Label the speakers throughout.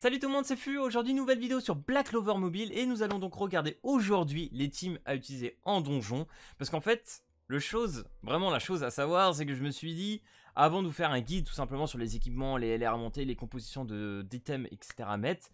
Speaker 1: Salut tout le monde, c'est Fu. Aujourd'hui, nouvelle vidéo sur Black Clover Mobile et nous allons donc regarder aujourd'hui les teams à utiliser en donjon. Parce qu'en fait, vraiment la chose à savoir, c'est que je me suis dit, avant de vous faire un guide tout simplement sur les équipements, les LR à monter, les compositions d'items, etc. à mettre,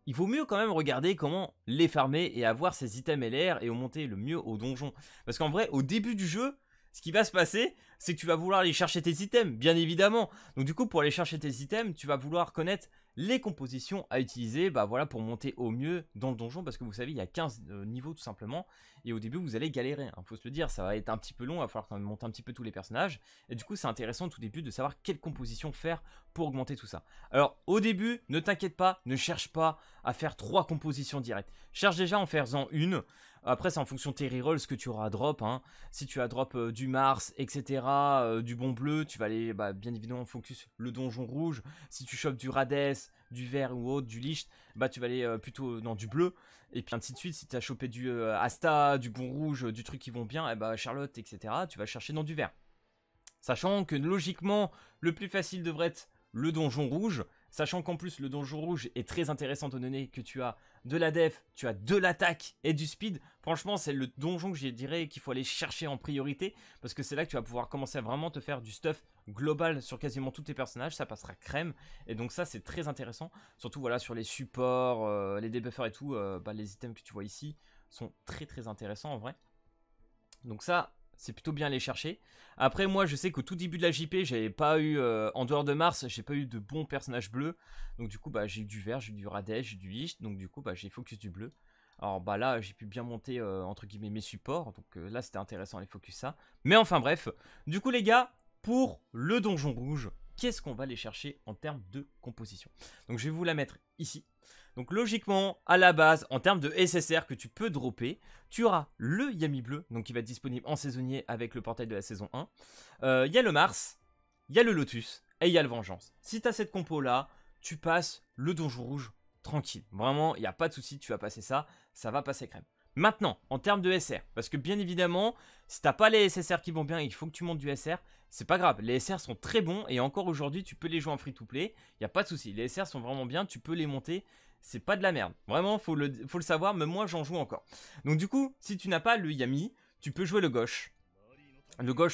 Speaker 1: il vaut mieux quand même regarder comment les farmer et avoir ces items LR et au monter le mieux au donjon. Parce qu'en vrai, au début du jeu, ce qui va se passer, c'est que tu vas vouloir aller chercher tes items, bien évidemment. Donc du coup, pour aller chercher tes items, tu vas vouloir connaître les compositions à utiliser, voilà, pour monter au mieux dans le donjon, parce que vous savez, il y a 15 niveaux tout simplement, et au début, vous allez galérer, hein, faut se le dire, ça va être un petit peu long, il va falloir quand même monter un petit peu tous les personnages, et du coup, c'est intéressant au tout début de savoir quelle composition faire pour augmenter tout ça. Alors, au début, ne t'inquiète pas, ne cherche pas à faire 3 compositions directes, cherche déjà en faisant une. Après, c'est en fonction de tes rerolls ce que tu auras à drop, hein. Si tu as drop du Mars, etc., du bon bleu, tu vas aller bien évidemment focus le donjon rouge. Si tu chopes du Rades, du vert ou autre, du Licht, tu vas aller plutôt dans du bleu. Et puis ainsi de suite, si tu as chopé du Asta, du bon rouge, du truc qui vont bien, Charlotte, etc., tu vas chercher dans du vert. Sachant que logiquement, le plus facile devrait être le donjon rouge. Sachant qu'en plus, le donjon rouge est très intéressant étant donné que tu as de la def, tu as de l'attaque et du speed. Franchement, c'est le donjon que je dirais qu'il faut aller chercher en priorité. Parce que c'est là que tu vas pouvoir commencer à vraiment te faire du stuff global sur quasiment tous tes personnages. Ça passera crème. Et donc ça, c'est très intéressant. Surtout voilà sur les supports, les debuffers et tout. Les items que tu vois ici sont très très intéressants en vrai. Donc ça, c'est plutôt bien aller chercher. Après, moi, je sais qu'au tout début de la JP, j'avais pas eu, en dehors de Mars, j'ai pas eu de bons personnages bleus. Donc du coup, j'ai eu du vert, j'ai eu du Rades, j'ai eu du Licht. Donc du coup, j'ai focus du bleu. Alors là, j'ai pu bien monter, entre guillemets, mes supports. Donc là, c'était intéressant d'aller focus ça. Mais enfin bref, du coup les gars, pour le donjon rouge, qu'est-ce qu'on va aller chercher en termes de composition? Donc je vais vous la mettre ici. Donc logiquement, à la base, en termes de SSR que tu peux dropper, tu auras le Yami bleu, donc qui va être disponible en saisonnier avec le portail de la saison 1. Il y a le Mars, il y a le Lotus et il y a le Vengeance. Si tu as cette compo là, tu passes le donjon rouge tranquille. Vraiment, il n'y a pas de souci, tu vas passer ça, ça va passer crème. Maintenant, en termes de SR, parce que bien évidemment, si t'as pas les SSR qui vont bien, il faut que tu montes du SR, c'est pas grave, les SR sont très bons et encore aujourd'hui tu peux les jouer en free to play, il n'y a pas de souci, les SR sont vraiment bien, tu peux les monter, c'est pas de la merde, vraiment faut le savoir, même moi j'en joue encore. Donc du coup, si tu n'as pas le Yami, tu peux jouer le gauche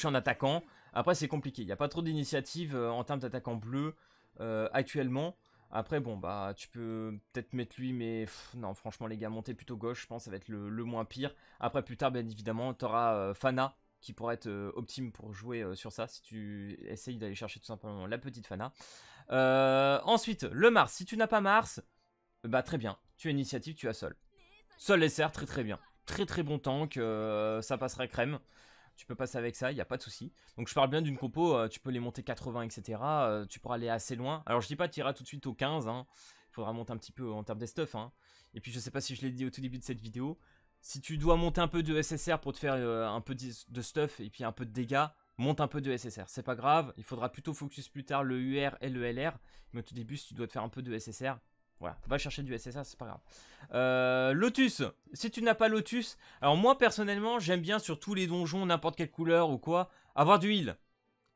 Speaker 1: en attaquant, après c'est compliqué, il n'y a pas trop d'initiatives en termes d'attaquant bleu actuellement. Après, tu peux peut-être mettre lui, mais non, franchement, les gars, monter plutôt gauche, je pense, ça va être le moins pire. Après, plus tard, bien évidemment, tu auras Fana, qui pourrait être optime pour jouer sur ça, si tu essayes d'aller chercher tout simplement la petite Fana. Ensuite, le Mars. Si tu n'as pas Mars, très bien. Tu as initiative, tu as Sol. Sol SR, très très bien. Très très bon tank, ça passerait crème. Tu peux passer avec ça, il n'y a pas de souci. Donc je parle bien d'une compo, tu peux les monter 80, etc. Tu pourras aller assez loin. Alors je dis pas tu iras tout de suite au 15, hein. Il faudra monter un petit peu en termes des stuff. Hein. Et puis je sais pas si je l'ai dit au tout début de cette vidéo. Si tu dois monter un peu de SSR pour te faire un peu de stuff et puis un peu de dégâts, monte un peu de SSR. C'est pas grave, il faudra plutôt focus plus tard le UR et le LR. Mais au tout début, si tu dois te faire un peu de SSR, voilà, va chercher du SSR, c'est pas grave. Lotus, si tu n'as pas Lotus, alors moi personnellement j'aime bien sur tous les donjons, n'importe quelle couleur ou quoi, avoir du heal.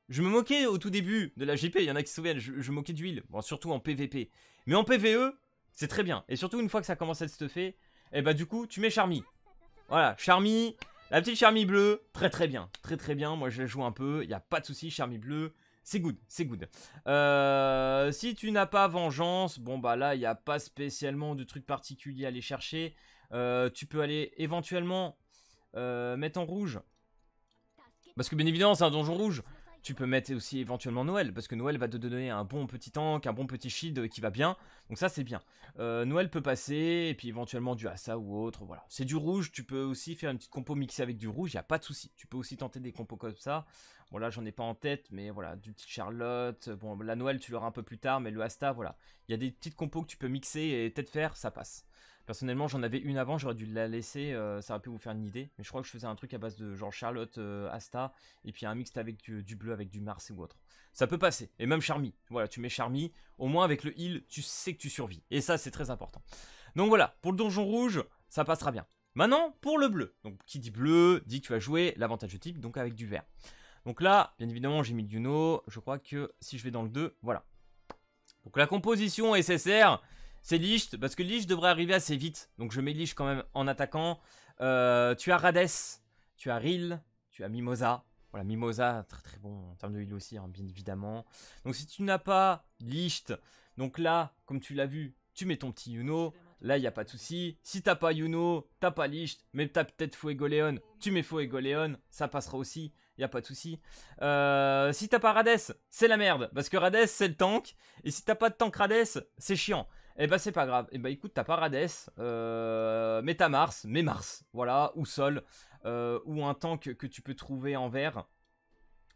Speaker 1: Je me moquais au tout début de la JP, il y en a qui se souviennent, je moquais du heal, bon, surtout en PVP. Mais en PVE, c'est très bien. Et surtout une fois que ça commence à être stuffé, du coup tu mets Charmy. Voilà, Charmy, la petite Charmy bleue, très très bien. Très très bien, moi je la joue un peu, il n'y a pas de souci, Charmy bleue. C'est good, c'est good. Si tu n'as pas Vengeance, là, il n'y a pas spécialement de truc particulier à aller chercher. Tu peux aller éventuellement mettre en rouge. Parce que bien évidemment, c'est un donjon rouge. Tu peux mettre aussi éventuellement Noël, parce que Noël va te donner un bon petit tank, un bon petit shield qui va bien. Donc ça, c'est bien. Noël peut passer, et puis éventuellement du Asa ou autre, voilà. C'est du rouge, tu peux aussi faire une petite compo mixée avec du rouge, il n'y a pas de souci. Tu peux aussi tenter des compos comme ça. Bon là, j'en ai pas en tête, mais voilà, du petit Charlotte. Bon, la Noël, tu l'auras un peu plus tard, mais le Asta, voilà. Il y a des petites compos que tu peux mixer et peut-être faire, ça passe. Personnellement, j'en avais une avant, j'aurais dû la laisser, ça aurait pu vous faire une idée. Mais je crois que je faisais un truc à base de genre Charlotte, Asta, et puis un mixte avec du bleu, avec du Mars ou autre. Ça peut passer, et même Charmy. Voilà, tu mets Charmy, au moins avec le heal, tu sais que tu survis. Et ça, c'est très important. Donc voilà, pour le donjon rouge, ça passera bien. Maintenant, pour le bleu. Donc, qui dit bleu, dit que tu vas jouer l'avantage de type, donc avec du vert. Donc là, bien évidemment, j'ai mis du no. Je crois que si je vais dans le 2, voilà. Donc la composition SSR, c'est Lich, parce que Lich devrait arriver assez vite. Donc je mets Lich quand même en attaquant. Tu as Rades, tu as Ril, tu as Mimosa. Voilà, Mimosa, très très bon en termes de heal aussi, hein, bien évidemment. Donc si tu n'as pas Lich, donc là, comme tu l'as vu, tu mets ton petit Yuno. Là, il n'y a pas de souci. Si t'as pas Yuno, t'as pas Lich, mais t'as peut-être Fuegoleon, tu mets Fuegoleon, ça passera aussi. Il n'y a pas de souci. Si t'as pas Rades, c'est la merde. Parce que Rades, c'est le tank. Et si t'as pas de tank Rades, c'est chiant. Et bah, c'est pas grave. Et bah, écoute, t'as pas Rades. Mais t'as Mars. Mais Mars. Voilà. Ou Sol. Ou un tank que tu peux trouver en vert.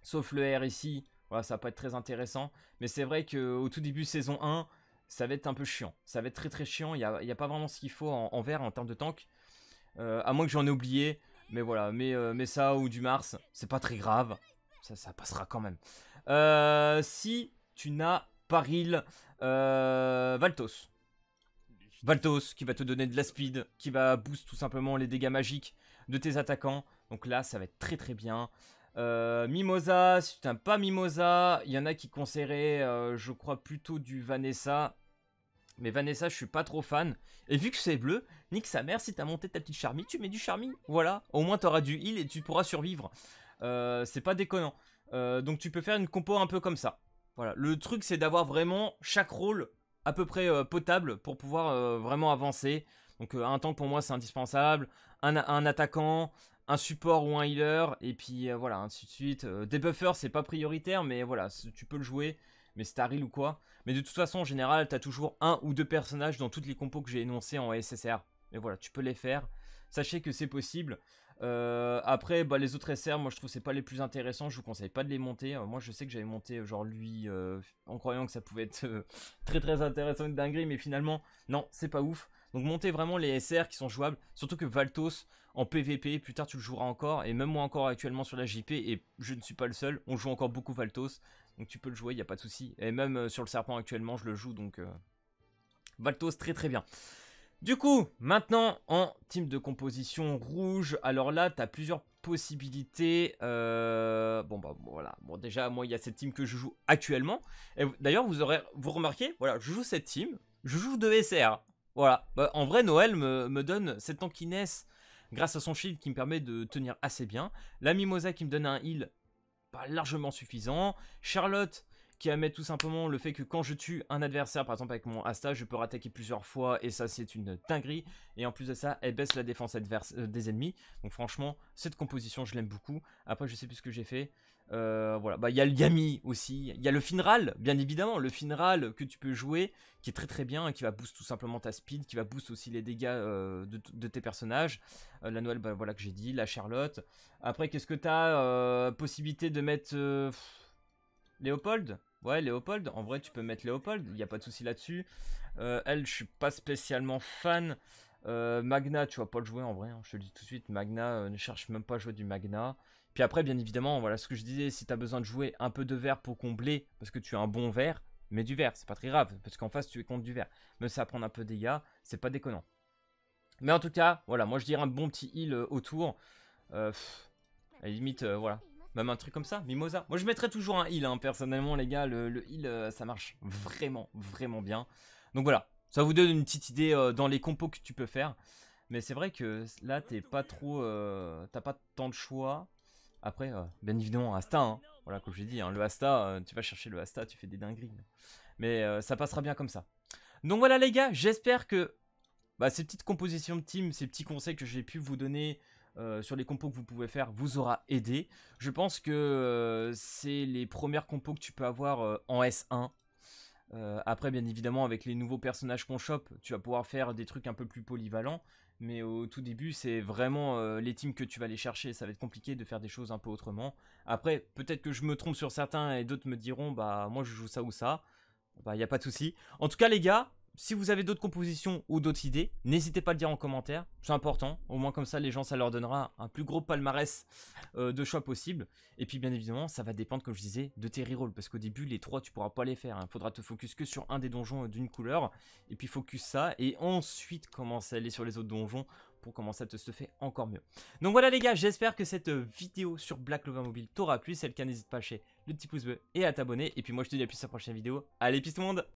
Speaker 1: Sauf le R ici. Voilà, ça va pas être très intéressant. Mais c'est vrai qu'au tout début, saison 1, ça va être un peu chiant. Ça va être très très chiant. Il n'y a pas vraiment ce qu'il faut en vert en termes de tank. À moins que j'en ai oublié. Mais voilà, mais ça ou du Mars, c'est pas très grave. Ça passera quand même. Si tu n'as pas Ril, Valtos. Valtos qui va te donner de la speed, qui va boost tout simplement les dégâts magiques de tes attaquants. Donc là, ça va être très très bien. Mimosa, si tu n'as pas Mimosa, il y en a qui conseilleraient, je crois, plutôt du Vanessa. Mais Vanessa, je suis pas trop fan. Et vu que c'est bleu, nique sa mère, si t'as monté ta petite Charmy, tu mets du Charmy. Voilà, au moins t'auras du heal et tu pourras survivre. C'est pas déconnant. Donc tu peux faire une compo un peu comme ça. Voilà, le truc c'est d'avoir vraiment chaque rôle à peu près potable pour pouvoir vraiment avancer. Donc un tank pour moi c'est indispensable. Un attaquant, un support ou un healer. Et puis voilà, ainsi de suite. Des buffers c'est pas prioritaire, mais voilà, tu peux le jouer. Mais c'est Staril ou quoi. Mais de toute façon, en général, tu as toujours un ou deux personnages dans toutes les compos que j'ai énoncées en SSR. Et voilà, tu peux les faire. Sachez que c'est possible. Après, bah, les autres SR, moi je trouve que c'est pas les plus intéressants. Je vous conseille pas de les monter. Moi je sais que j'avais monté genre lui en croyant que ça pouvait être très très intéressant, une dinguerie. Mais finalement, non, c'est pas ouf. Donc montez vraiment les SR qui sont jouables. Surtout que Valtos en PVP, plus tard tu le joueras encore. Et même moi encore actuellement sur la JP, et je ne suis pas le seul, on joue encore beaucoup Valtos. Donc tu peux le jouer, il n'y a pas de souci. Et même sur le serpent actuellement, je le joue. Donc Valtos, très très bien. Du coup, maintenant en team de composition rouge. Alors là, tu as plusieurs possibilités. Bon, bah voilà. Bon, déjà, moi, il y a cette team que je joue actuellement. Et d'ailleurs, vous remarquez, voilà, je joue cette team. Je joue de SR. Voilà. Bah, en vrai, Noël me donne cette tankiness grâce à son shield qui me permet de tenir assez bien. La Mimosa qui me donne un heal pas largement suffisant. Charlotte qui admet tout simplement le fait que quand je tue un adversaire, par exemple avec mon Asta, je peux rattaquer plusieurs fois et ça c'est une dinguerie. Et en plus de ça, elle baisse la défense des ennemis. Donc franchement, cette composition je l'aime beaucoup. Après je sais plus ce que j'ai fait. Voilà, bah il y a le Yami aussi, il y a le Finral, bien évidemment, le Finral que tu peux jouer, qui est très très bien, qui va boost tout simplement ta speed, qui va boost aussi les dégâts de tes personnages. La Noël, bah, voilà que j'ai dit, la Charlotte. Après, qu'est-ce que t'as possibilité de mettre Léopold? Ouais, Léopold, en vrai tu peux mettre Léopold, il n'y a pas de souci là-dessus. Elle, je suis pas spécialement fan. Magna, tu vas pas le jouer en vrai, hein, je te le dis tout de suite, Magna, ne cherche même pas à jouer du Magna. Puis après, bien évidemment, voilà ce que je disais, si tu as besoin de jouer un peu de vert pour combler, parce que tu as un bon vert, mets du vert, c'est pas très grave, parce qu'en face tu es contre du vert. Même si ça va prendre un peu de dégâts, c'est pas déconnant. Mais en tout cas, voilà, moi je dirais un bon petit heal autour. À la limite, voilà. Même un truc comme ça, Mimosa. Moi je mettrais toujours un heal, hein, personnellement les gars, le heal ça marche vraiment, vraiment bien. Donc voilà, ça vous donne une petite idée dans les compos que tu peux faire. Mais c'est vrai que là t'es pas trop, t'as pas tant de choix. Après, bien évidemment, Asta, hein. Voilà, comme je l'ai dit, hein, le Asta, tu vas chercher le Asta, tu fais des dingueries. Mais ça passera bien comme ça. Donc voilà les gars, j'espère que bah, ces petites compositions de team, ces petits conseils que j'ai pu vous donner sur les compos que vous pouvez faire, vous aura aidé. Je pense que c'est les premières compos que tu peux avoir en S1. Après, bien évidemment, avec les nouveaux personnages qu'on chope, tu vas pouvoir faire des trucs un peu plus polyvalents. Mais au tout début, c'est vraiment les teams que tu vas aller chercher. Ça va être compliqué de faire des choses un peu autrement. Après, peut-être que je me trompe sur certains et d'autres me diront, bah moi je joue ça ou ça. Bah, y a pas de souci. En tout cas, les gars, si vous avez d'autres compositions ou d'autres idées, n'hésitez pas à le dire en commentaire. C'est important. Au moins comme ça, les gens, ça leur donnera un plus gros palmarès de choix possible. Et puis, bien évidemment, ça va dépendre, comme je disais, de tes rerolls. Parce qu'au début, les 3, tu pourras pas les faire. Il faudra te focus que sur un des donjons d'une couleur. Et puis, focus ça. Et ensuite, commencer à aller sur les autres donjons pour commencer à te stuffer encore mieux. Donc voilà les gars, j'espère que cette vidéo sur Black Clover Mobile t'aura plu. Si c'est le cas, n'hésite pas à lâcher le petit pouce bleu et à t'abonner. Et puis moi, je te dis à plus à la prochaine vidéo. Allez, peace tout le monde!